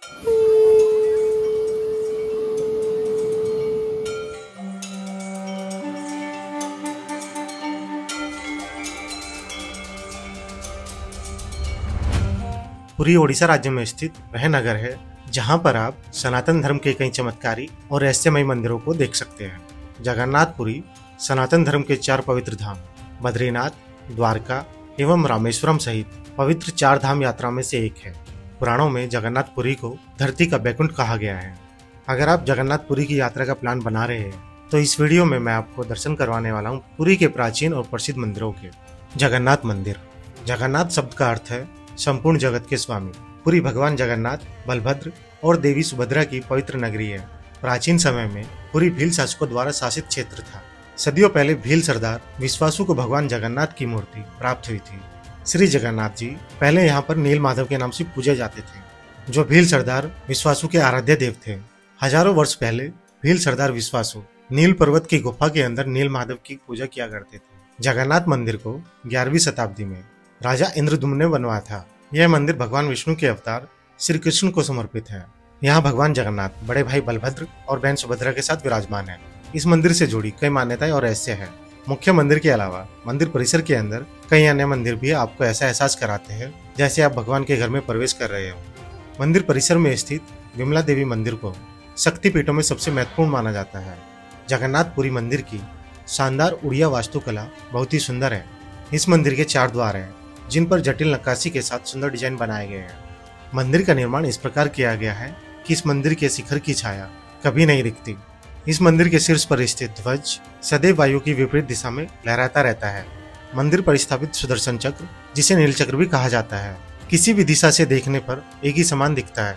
पुरी ओडिशा राज्य में स्थित वह नगर है जहां पर आप सनातन धर्म के कई चमत्कारी और रहस्यमय मंदिरों को देख सकते हैं। जगन्नाथपुरी सनातन धर्म के 4 पवित्र धाम बद्रीनाथ, द्वारका एवं रामेश्वरम सहित पवित्र 4 धाम यात्रा में से एक है। पुराणों में जगन्नाथपुरी को धरती का बैकुंठ कहा गया है। अगर आप जगन्नाथपुरी की यात्रा का प्लान बना रहे हैं तो इस वीडियो में मैं आपको दर्शन करवाने वाला हूँ पुरी के प्राचीन और प्रसिद्ध मंदिरों के। जगन्नाथ मंदिर। जगन्नाथ शब्द का अर्थ है संपूर्ण जगत के स्वामी। पुरी भगवान जगन्नाथ, बलभद्र और देवी सुभद्रा की पवित्र नगरी है। प्राचीन समय में पुरी भील शासकों द्वारा शासित क्षेत्र था। सदियों पहले भील सरदार विश्वासु को भगवान जगन्नाथ की मूर्ति प्राप्त हुई थी। श्री जगन्नाथ जी पहले यहाँ पर नील माधव के नाम से पूजे जाते थे, जो भील सरदार विश्वासु के आराध्य देव थे। हजारों वर्ष पहले भील सरदार विश्वासु नील पर्वत की गुफा के अंदर नील माधव की पूजा किया करते थे। जगन्नाथ मंदिर को 11वीं शताब्दी में राजा इंद्रदुम्न ने बनवाया था। यह मंदिर भगवान विष्णु के अवतार श्री कृष्ण को समर्पित है। यहाँ भगवान जगन्नाथ बड़े भाई बलभद्र और बहन सुभद्रा के साथ विराजमान है। इस मंदिर से जुड़ी कई मान्यताएं और रहस्य है। मुख्य मंदिर के अलावा मंदिर परिसर के अंदर कई अन्य मंदिर भी आपको ऐसा एहसास कराते हैं जैसे आप भगवान के घर में प्रवेश कर रहे हो। मंदिर परिसर में स्थित विमला देवी मंदिर को शक्तिपीठों में सबसे महत्वपूर्ण माना जाता है। जगन्नाथपुरी मंदिर की शानदार उड़िया वास्तुकला बहुत ही सुंदर है। इस मंदिर के 4 द्वार हैं जिन पर जटिल नक्काशी के साथ सुंदर डिजाइन बनाए गए हैं। मंदिर का निर्माण इस प्रकार किया गया है कि इस मंदिर के शिखर की छाया कभी नहीं दिखती। इस मंदिर के शीर्ष पर स्थित ध्वज सदैव वायु की विपरीत दिशा में लहराता रहता है। मंदिर पर स्थापित सुदर्शन चक्र, जिसे नील चक्र भी कहा जाता है, किसी भी दिशा से देखने पर एक ही समान दिखता है।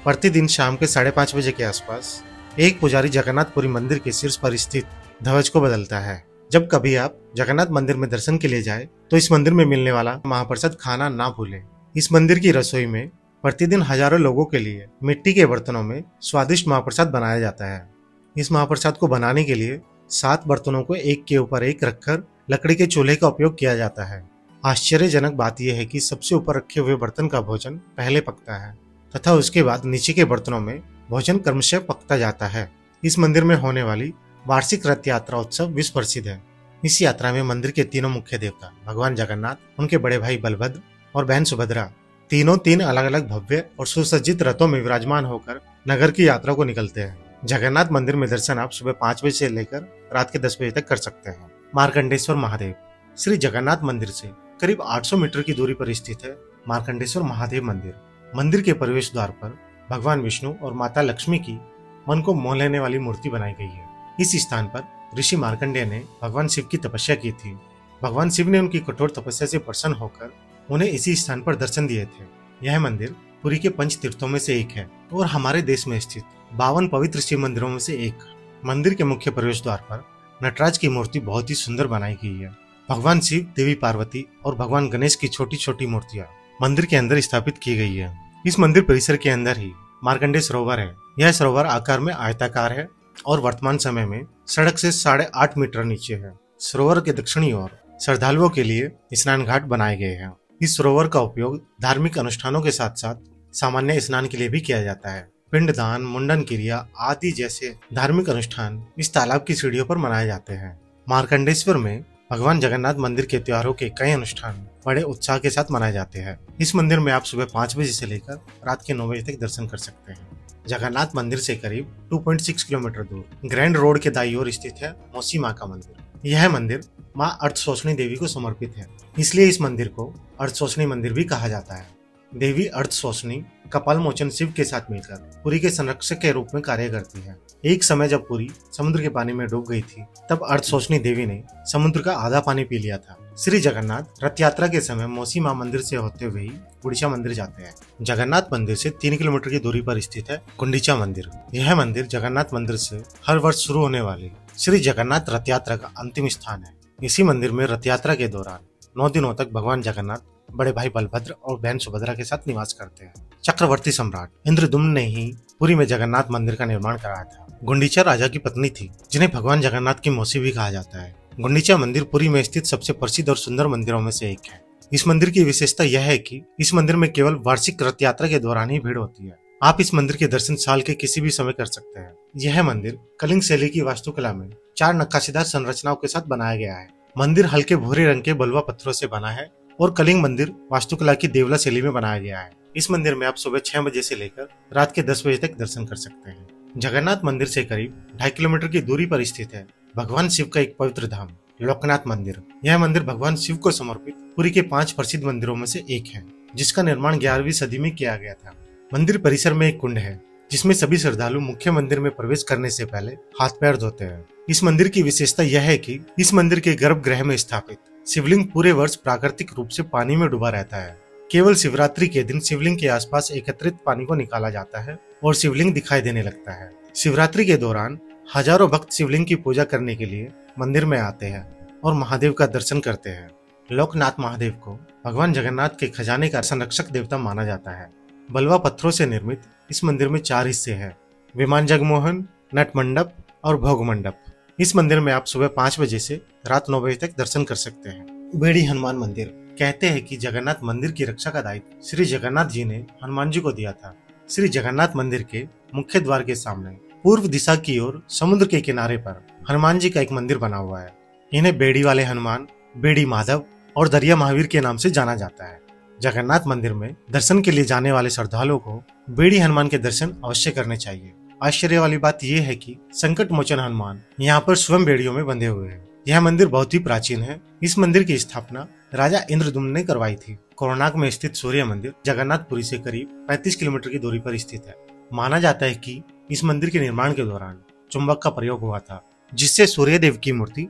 प्रतिदिन शाम के 5:30 बजे के आसपास एक पुजारी जगन्नाथपुरी मंदिर के शीर्ष पर स्थित ध्वज को बदलता है। जब कभी आप जगन्नाथ मंदिर में दर्शन के लिए जाए तो इस मंदिर में मिलने वाला महाप्रसाद खाना ना भूलें। इस मंदिर की रसोई में प्रतिदिन हजारों लोगों के लिए मिट्टी के बर्तनों में स्वादिष्ट महाप्रसाद बनाया जाता है। इस महाप्रसाद को बनाने के लिए 7 बर्तनों को एक के ऊपर एक रखकर लकड़ी के चूल्हे का उपयोग किया जाता है। आश्चर्यजनक बात यह है कि सबसे ऊपर रखे हुए बर्तन का भोजन पहले पकता है तथा उसके बाद नीचे के बर्तनों में भोजन क्रमशः पकता जाता है। इस मंदिर में होने वाली वार्षिक रथ यात्रा उत्सव विश्व प्रसिद्ध है। इस यात्रा में मंदिर के तीनों मुख्य देवता भगवान जगन्नाथ, उनके बड़े भाई बलभद्र और बहन सुभद्रा तीनों 3 अलग अलग भव्य और सुसज्जित रथों में विराजमान होकर नगर की यात्रा को निकलते हैं। जगन्नाथ मंदिर में दर्शन आप सुबह 5 बजे से लेकर रात के 10 बजे तक कर सकते हैं। मार्कंडेश्वर महादेव। श्री जगन्नाथ मंदिर से करीब 800 मीटर की दूरी पर स्थित है मार्कंडेश्वर महादेव मंदिर। मंदिर के प्रवेश द्वार पर भगवान विष्णु और माता लक्ष्मी की मन को मोह लेने वाली मूर्ति बनाई गई है। इस स्थान पर ऋषि मार्कंडेय ने भगवान शिव की तपस्या की थी। भगवान शिव ने उनकी कठोर तपस्या से प्रसन्न होकर उन्हें इसी स्थान पर दर्शन दिए थे। यह मंदिर पुरी के 5 तीर्थों में से एक है और हमारे देश में स्थित 52 पवित्र शिव मंदिरों में से एक। मंदिर के मुख्य प्रवेश द्वार पर नटराज की मूर्ति बहुत ही सुंदर बनाई गई है। भगवान शिव, देवी पार्वती और भगवान गणेश की छोटी छोटी मूर्तियां मंदिर के अंदर स्थापित की गई है। इस मंदिर परिसर के अंदर ही मार्कंडेय सरोवर है। यह सरोवर आकार में आयताकार है और वर्तमान समय में सड़क से 8.5 मीटर नीचे है। सरोवर के दक्षिणी ओर श्रद्धालुओं के लिए स्नान घाट बनाए गए हैं। इस सरोवर का उपयोग धार्मिक अनुष्ठानों के साथ साथ सामान्य स्नान के लिए भी किया जाता है। पिंडदान, मुंडन क्रिया आदि जैसे धार्मिक अनुष्ठान इस तालाब की सीढ़ियों पर मनाए जाते हैं। मार्कंडेश्वर में भगवान जगन्नाथ मंदिर के त्योहारों के कई अनुष्ठान बड़े उत्साह के साथ मनाए जाते हैं। इस मंदिर में आप सुबह 5 बजे से लेकर रात के 9 बजे तक दर्शन कर सकते हैं। जगन्नाथ मंदिर से करीब 2.6 किलोमीटर दूर ग्रैंड रोड के दाईं ओर स्थित है मौसी माँ का मंदिर। यह मंदिर माँ अर्थशोषणी देवी को समर्पित है, इसलिए इस मंदिर को अर्थशोषणी मंदिर भी कहा जाता है। देवी अर्थशोषणी कपाल मोचन शिव के साथ मिलकर पुरी के संरक्षक के रूप में कार्य करती है। एक समय जब पुरी समुद्र के पानी में डूब गई थी, तब अर्थशोषणी देवी ने समुद्र का आधा पानी पी लिया था। श्री जगन्नाथ रथ यात्रा के समय मौसी माँ मंदिर से होते हुए ही गुंडीचा मंदिर जाते हैं। जगन्नाथ मंदिर से 3 किलोमीटर की दूरी पर स्थित है गुंडीचा मंदिर। यह मंदिर जगन्नाथ मंदिर से हर वर्ष शुरू होने वाली श्री जगन्नाथ रथ यात्रा का अंतिम स्थान है। इसी मंदिर में रथ यात्रा के दौरान 9 दिनों तक भगवान जगन्नाथ बड़े भाई बलभद्र और बहन सुभद्रा के साथ निवास करते हैं। चक्रवर्ती सम्राट इंद्रदुम्न ने ही पुरी में जगन्नाथ मंदिर का निर्माण कराया था। गुंडीचा राजा की पत्नी थी, जिन्हें भगवान जगन्नाथ की मौसी भी कहा जाता है। गुंडीचा मंदिर पुरी में स्थित सबसे प्रसिद्ध और सुंदर मंदिरों में से एक है। इस मंदिर की विशेषता यह है कि इस मंदिर में केवल वार्षिक रथ यात्रा के दौरान ही भीड़ होती है। आप इस मंदिर के दर्शन साल के किसी भी समय कर सकते हैं। यह मंदिर कलिंग शैली की वास्तुकला में 4 नक्काशीदार संरचनाओं के साथ बनाया गया है। मंदिर हल्के भूरे रंग के बलुआ पत्थरों से बना है और कलिंग मंदिर वास्तुकला की देवला शैली में बनाया गया है। इस मंदिर में आप सुबह 6 बजे से लेकर रात के 10 बजे तक दर्शन कर सकते हैं। जगन्नाथ मंदिर से करीब 2.5 किलोमीटर की दूरी पर स्थित है भगवान शिव का एक पवित्र धाम लोकनाथ मंदिर। यह मंदिर भगवान शिव को समर्पित पुरी के 5 प्रसिद्ध मंदिरों में से एक है, जिसका निर्माण 11वीं सदी में किया गया था। मंदिर परिसर में एक कुंड है जिसमें सभी श्रद्धालु मुख्य मंदिर में प्रवेश करने से पहले हाथ पैर धोते हैं। इस मंदिर की विशेषता यह है कि इस मंदिर के गर्भगृह में स्थापित शिवलिंग पूरे वर्ष प्राकृतिक रूप से पानी में डूबा रहता है। केवल शिवरात्रि के दिन शिवलिंग के आसपास एकत्रित पानी को निकाला जाता है और शिवलिंग दिखाई देने लगता है। शिवरात्रि के दौरान हजारों भक्त शिवलिंग की पूजा करने के लिए मंदिर में आते हैं और महादेव का दर्शन करते हैं। लोकनाथ महादेव को भगवान जगन्नाथ के खजाने का संरक्षक देवता माना जाता है। बलुआ पत्थरों से निर्मित इस मंदिर में 4 हिस्से हैं: विमान जगमोहन, नट मंडप और भोग मंडप। इस मंदिर में आप सुबह 5 बजे से रात 9 बजे तक दर्शन कर सकते हैं। बेड़ी हनुमान मंदिर। कहते हैं कि जगन्नाथ मंदिर की रक्षा का दायित्व श्री जगन्नाथ जी ने हनुमान जी को दिया था। श्री जगन्नाथ मंदिर के मुख्य द्वार के सामने पूर्व दिशा की ओर समुद्र के किनारे पर हनुमान जी का एक मंदिर बना हुआ है। इन्हें बेड़ी वाले हनुमान, बेड़ी माधव और दरिया महावीर के नाम से जाना जाता है। जगन्नाथ मंदिर में दर्शन के लिए जाने वाले श्रद्धालुओं को बेड़ी हनुमान के दर्शन अवश्य करने चाहिए। आश्चर्य वाली बात यह है कि संकट मोचन हनुमान यहाँ पर स्वयं बेड़ियों में बंधे हुए हैं। यह मंदिर बहुत ही प्राचीन है। इस मंदिर की स्थापना राजा इंद्रदुम्न ने करवाई थी। कोणार्क में स्थित सूर्य मंदिर जगन्नाथपुरी से करीब 35 किलोमीटर की दूरी पर स्थित है। माना जाता है कि इस मंदिर के निर्माण के दौरान चुंबक का प्रयोग हुआ था, जिससे सूर्य देव की मूर्ति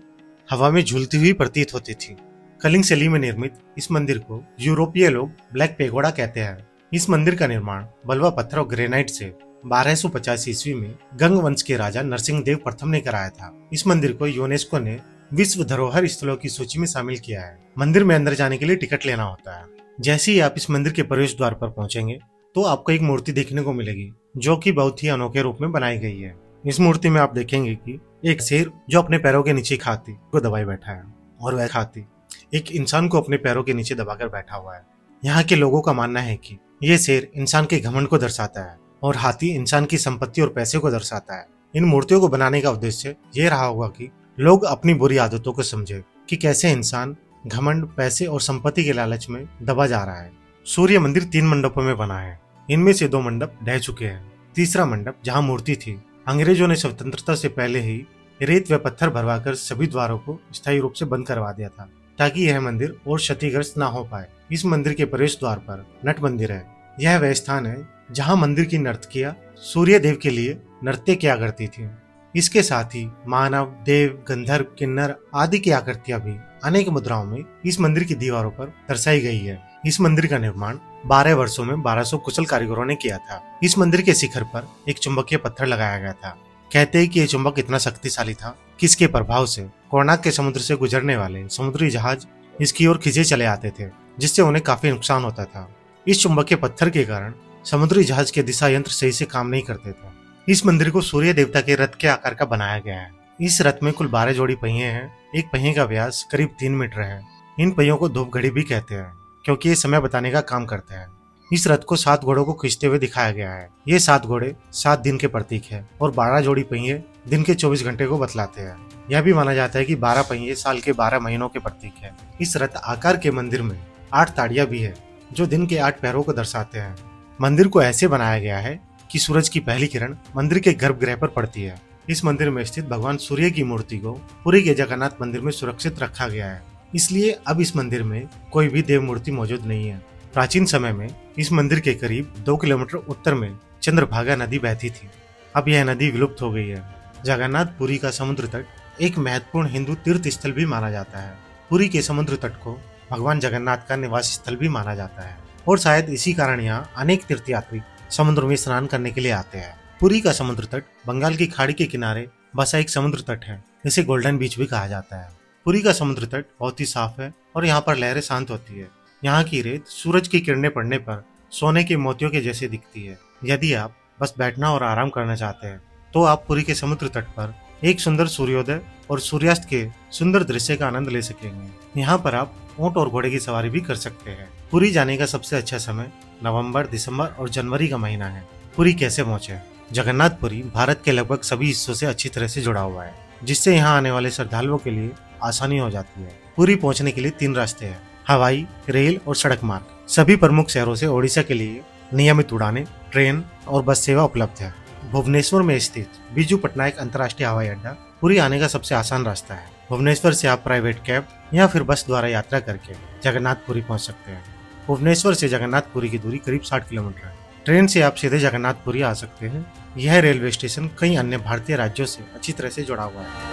हवा में झूलती हुई प्रतीत होती थी। कलिंग शैली में निर्मित इस मंदिर को यूरोपीय लोग ब्लैक पेगोडा कहते हैं। इस मंदिर का निर्माण बलुआ पत्थर और ग्रेनाइट से 1250 ईस्वी में गंग वंश के राजा नरसिंह देव प्रथम ने कराया था। इस मंदिर को यूनेस्को ने विश्व धरोहर स्थलों की सूची में शामिल किया है। मंदिर में अंदर जाने के लिए टिकट लेना होता है। जैसे ही आप इस मंदिर के प्रवेश द्वार पर पहुंचेंगे तो आपको एक मूर्ति देखने को मिलेगी, जो कि बहुत ही अनोखे रूप में बनाई गई है। इस मूर्ति में आप देखेंगे कि एक शेर जो अपने पैरों के नीचे हाथी को दबाए बैठा है और वह हाथी एक इंसान को अपने पैरों के नीचे दबाकर बैठा हुआ है। यहाँ के लोगों का मानना है कि ये शेर इंसान के घमंड को दर्शाता है और हाथी इंसान की संपत्ति और पैसे को दर्शाता है। इन मूर्तियों को बनाने का उद्देश्य ये रहा होगा कि लोग अपनी बुरी आदतों को समझे कि कैसे इंसान घमंड, पैसे और संपत्ति के लालच में दबा जा रहा है। सूर्य मंदिर 3 मंडपों में बना है। इनमें से 2 मंडप ढह चुके हैं। तीसरा मंडप जहाँ मूर्ति थी, अंग्रेजों ने स्वतंत्रता से पहले ही रेत व पत्थर भरवाकर सभी द्वारों को स्थायी रूप से बंद करवा दिया था, ताकि यह मंदिर और क्षतिग्रस्त न हो पाए। इस मंदिर के प्रवेश द्वार पर नट मंदिर है। यह वह स्थान है जहाँ मंदिर की नर्तकियां सूर्य देव के लिए नृत्य किया करती थी। इसके साथ ही मानव, देव, गंधर्व, किन्नर आदि की आकृतियां भी अनेक मुद्राओं में इस मंदिर की दीवारों पर दर्शाई गई है। इस मंदिर का निर्माण 12 वर्षों में 1200 कुशल कारीगरों ने किया था। इस मंदिर के शिखर पर एक चुंबकीय पत्थर लगाया गया था। कहते हैं कि यह चुंबक इतना शक्तिशाली था कि इसके प्रभाव से कोणार्क के समुद्र से गुजरने वाले समुद्री जहाज इसकी ओर खींचे चले आते थे, जिससे उन्हें काफी नुकसान होता था। इस चुंबकीय पत्थर के कारण समुद्री जहाज के दिशा यंत्र सही से काम नहीं करते थे। इस मंदिर को सूर्य देवता के रथ के आकार का बनाया गया है। इस रथ में कुल 12 जोड़ी पहिए हैं। एक पहिए का व्यास करीब 3 मीटर है। इन पहियों को धूप घड़ी भी कहते हैं, क्योंकि ये समय बताने का काम करते हैं। इस रथ को 7 घोड़ों को खींचते हुए दिखाया गया है। ये 7 घोड़े 7 दिन के प्रतीक है और 12 जोड़ी पहिए दिन के 24 घंटे को बतलाते हैं। यह भी माना जाता है कि 12 पहिए साल के 12 महीनों के प्रतीक है। इस रथ आकार के मंदिर में 8 ताड़ियां भी है, जो दिन के 8 पैरों को दर्शाते हैं। मंदिर को ऐसे बनाया गया है कि सूरज की पहली किरण मंदिर के गर्भगृह पर पड़ती है। इस मंदिर में स्थित भगवान सूर्य की मूर्ति को पुरी के जगन्नाथ मंदिर में सुरक्षित रखा गया है, इसलिए अब इस मंदिर में कोई भी देव मूर्ति मौजूद नहीं है। प्राचीन समय में इस मंदिर के करीब 2 किलोमीटर उत्तर में चंद्रभागा नदी बहती थी। अब यह नदी विलुप्त हो गई है। जगन्नाथपुरी का समुद्र तट एक महत्वपूर्ण हिंदू तीर्थ स्थल भी माना जाता है। पुरी के समुद्र तट को भगवान जगन्नाथ का निवास स्थल भी माना जाता है और शायद इसी कारण यहाँ अनेक तीर्थयात्री समुद्र में स्नान करने के लिए आते हैं। पुरी का समुद्र तट बंगाल की खाड़ी के किनारे बसा एक समुद्र तट है। इसे गोल्डन बीच भी कहा जाता है। पुरी का समुद्र तट बहुत ही साफ है और यहाँ पर लहरें शांत होती है। यहाँ की रेत सूरज की किरणें पड़ने पर सोने के मोतियों के जैसे दिखती है। यदि आप बस बैठना और आराम करना चाहते हैं तो आप पुरी के समुद्र तट पर एक सुंदर सूर्योदय और सूर्यास्त के सुंदर दृश्य का आनंद ले सकेंगे। यहाँ पर आप ऊंट और घोड़े की सवारी भी कर सकते हैं। पुरी जाने का सबसे अच्छा समय नवंबर, दिसंबर और जनवरी का महीना है। पुरी कैसे पहुंचे? जगन्नाथपुरी भारत के लगभग सभी हिस्सों से अच्छी तरह से जुड़ा हुआ है, जिससे यहाँ आने वाले श्रद्धालुओं के लिए आसानी हो जाती है। पुरी पहुंचने के लिए 3 रास्ते हैं: हवाई, रेल और सड़क मार्ग। सभी प्रमुख शहरों से ओडिशा के लिए नियमित उड़ानें, ट्रेन और बस सेवा उपलब्ध है। भुवनेश्वर में स्थित बिजू पटनायक अंतर्राष्ट्रीय हवाई अड्डा पुरी आने का सबसे आसान रास्ता है। भुवनेश्वर से आप प्राइवेट कैब या फिर बस द्वारा यात्रा करके जगन्नाथपुरी पहुंच सकते हैं। भुवनेश्वर से जगन्नाथपुरी की दूरी करीब 60 किलोमीटर है। ट्रेन से आप सीधे जगन्नाथपुरी आ सकते हैं। यह रेलवे स्टेशन कई अन्य भारतीय राज्यों से अच्छी तरह से जुड़ा हुआ है।